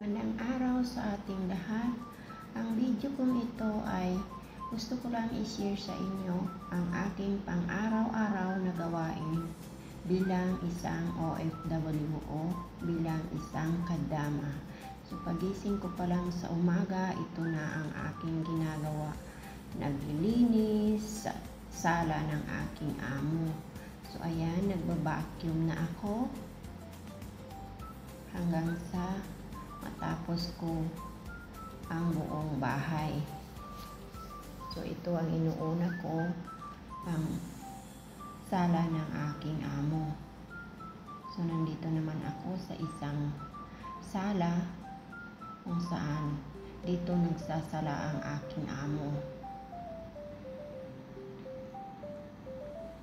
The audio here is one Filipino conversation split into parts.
Magandang araw sa ating lahat. Ang video kong ito ay gusto ko lang i-share sa inyo ang aking pang-araw-araw na gawain bilang isang OFWO, bilang isang kadama. So pagising ko pa lang sa umaga, ito na ang aking ginagawa. Naglilinis sa sala ng aking amo. So ayan, nagba-vacuum na ako hanggang sa matapos ko ang buong bahay. So ito ang inuuna ko, ang sala ng aking amo. So nandito naman ako sa isang sala kung saan dito nagsasala ang aking amo.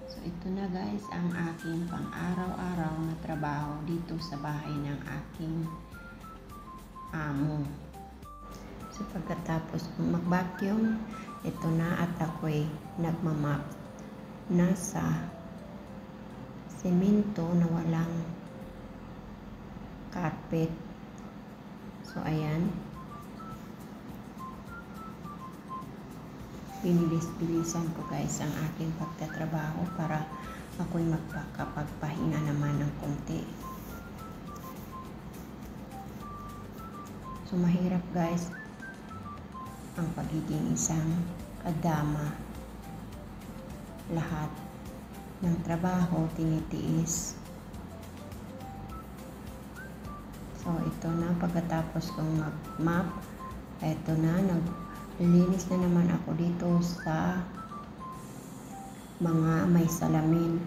So ito na guys ang aking pang-araw-araw na trabaho dito sa bahay ng aking amo. So pagkatapos kong mag-vacuum, ito na at ako'y nagmamap na sa semento na walang carpet. So ayan, binilis-bilisan ko guys ang aking pagtatrabaho para ako'y magpakapagpahinga naman ng konti. So mahirap guys ang pagiging isang kadama. Lahat ng trabaho tinitiis. So ito na, pagkatapos kong mag-map, ito na, naglinis na naman ako dito sa mga may salamin.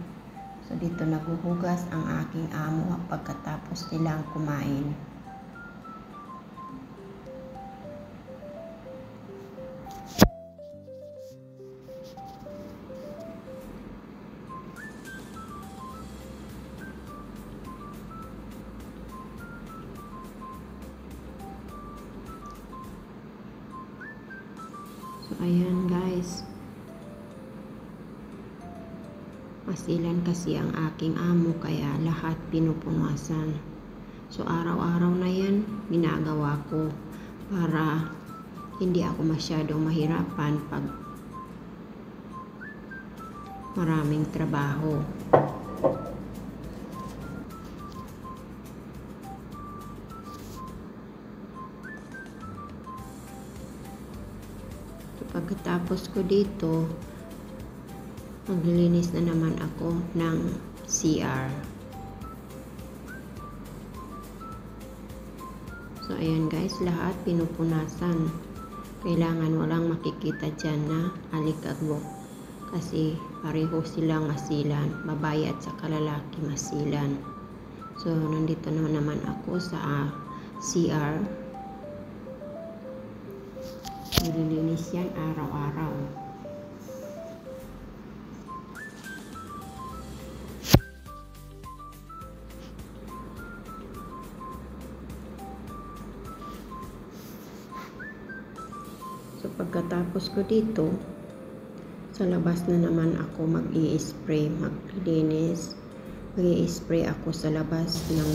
So dito naguhugas ang aking amo pagkatapos nilang kumain. So ayan guys, masilan kasi ang aking amo kaya lahat pinupunasan. So araw-araw na yan ginagawa ko para hindi ako masyadong mahirapan pag maraming trabaho. Pagkatapos ko dito, maglilinis na naman ako ng CR. So ayan guys, lahat pinupunasan. Kailangan walang makikita dyan na alikabok. Kasi pareho silang masilan, babae at saka lalaki masilan. So nandito naman ako sa CR. Nililinis yan araw-araw. So pagkatapos ko dito, sa labas na naman ako mag-i-spray, maglinis. Mag-i-spray ako sa labas ng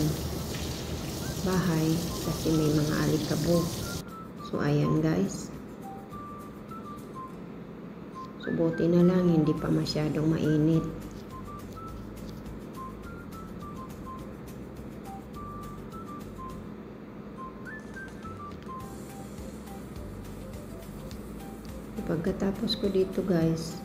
bahay kasi may mga alikabok. So ayan guys. So buti na lang hindi pa masyadong mainit. Pagkatapos ko dito guys,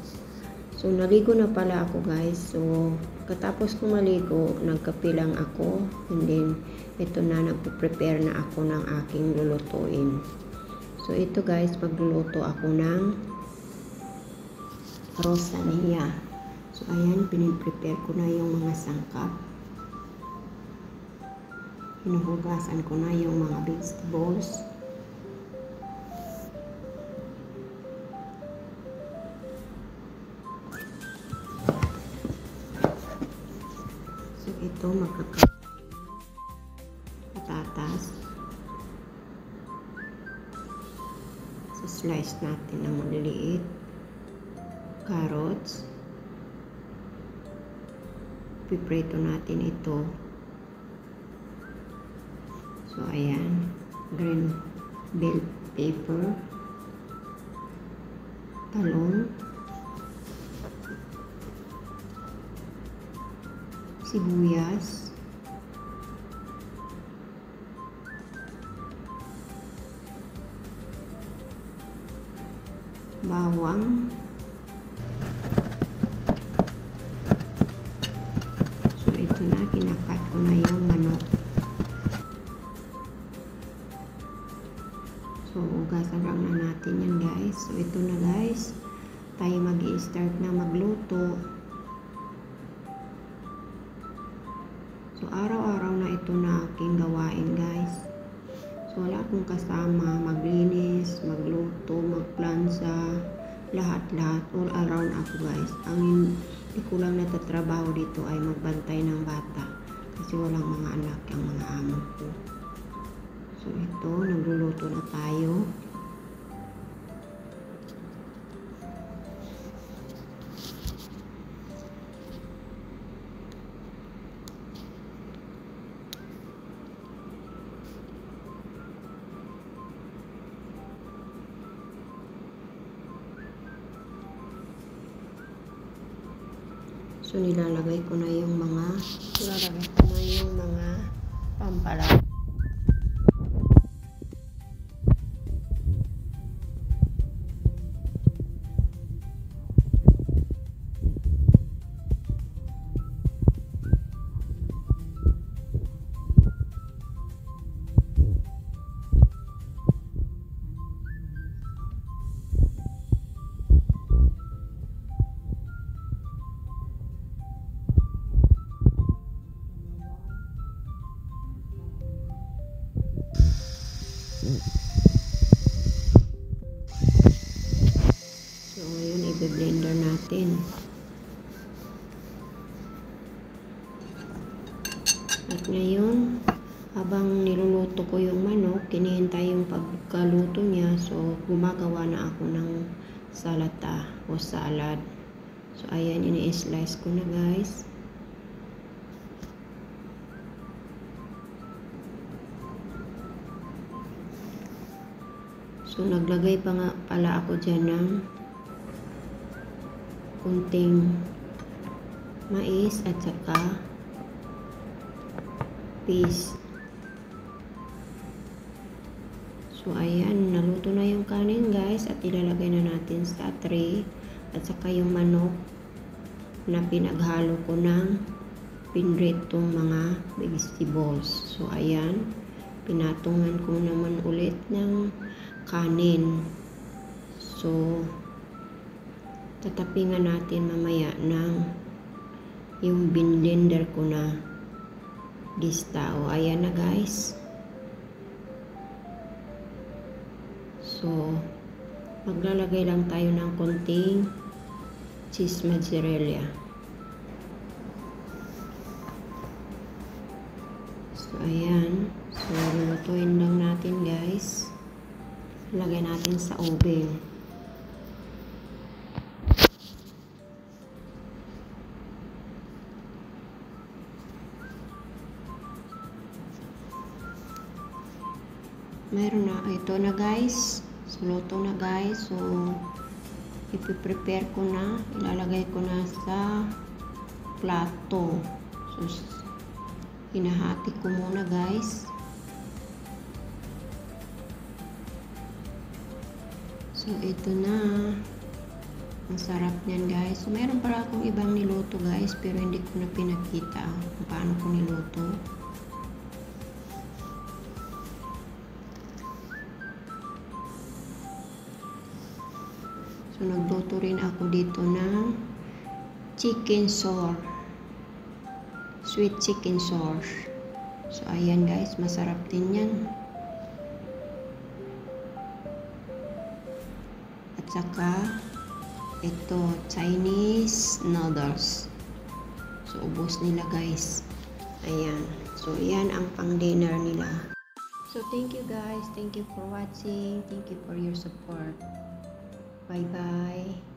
so naligo na pala ako guys. So pagkatapos ko maligo, nagkape lang ako, and then ito na, nagpe-prepare na ako ng aking lulutuin. So ito guys, magluluto ako ng rosania. So ayan, piniprepare ko na yung mga sangkap. Hinuhugasan ko na yung mga vegetables. So ito, magkakaroon patatas. So slice natin ng maliliit. Carrots. Piprito natin ito. So, ayan. green bell pepper, talong, sibuyas, bawang, so ito na, kinakat ko na yung manok. So ugasan lang na natin yan guys. So ito na guys, tayo mag-i-start na magluto. So araw-araw na ito na aking gawain guys. So wala akong kasama, maglinis, magluto, magplansa, lahat-lahat, all around ako guys. Ang hindi ko lang natatrabaho dito ay magbantay ng bata kasi walang mga anak ang mga amo ko. So ito, nagluluto na tayo. So nilalagay ko na yung mga pampalasa. So, yun, i-blender natin. At ngayon, habang niluluto ko yung manok, kinihintay yung pagkaluto niya. So, gumagawa na ako ng salata o salad. So, ayan, ini-slice ko na guys. So, naglagay pa nga pala ako dyan ng kunting mais at saka peas. So, ayan, naluto na yung kanin guys at ilalagay na natin sa tray at saka yung manok na pinaghalo ko ng pinritong mga vegetables. So, ayan, pinatungan ko naman ulit ng kanin. So, tatapingan natin mamaya ng yung blender ko na dista. O, ayan na guys. So, maglalagay lang tayo ng konting cheese mozzarella. So, ayan. So, lulutuin lang natin guys. Lagay natin sa oven. Meron na. Ito na guys. So, luto na guys. So, ipiprepare ko na. Ilalagay ko na sa plato. So, hinahati ko muna guys. So, ito na. Ang sarap niyan guys. So, meron pala akong ibang niluto guys, pero hindi ko na pinakita kung paano ko niluto. So, nagluto rin ako dito ng chicken sauce. Sweet chicken sauce. So, ayan guys, masarap din yan. At saka, ito, Chinese noodles. So, ubos nila guys. Ayan. So, yan ang pang dinner nila. So, thank you guys. Thank you for watching. Thank you for your support. Bye-bye.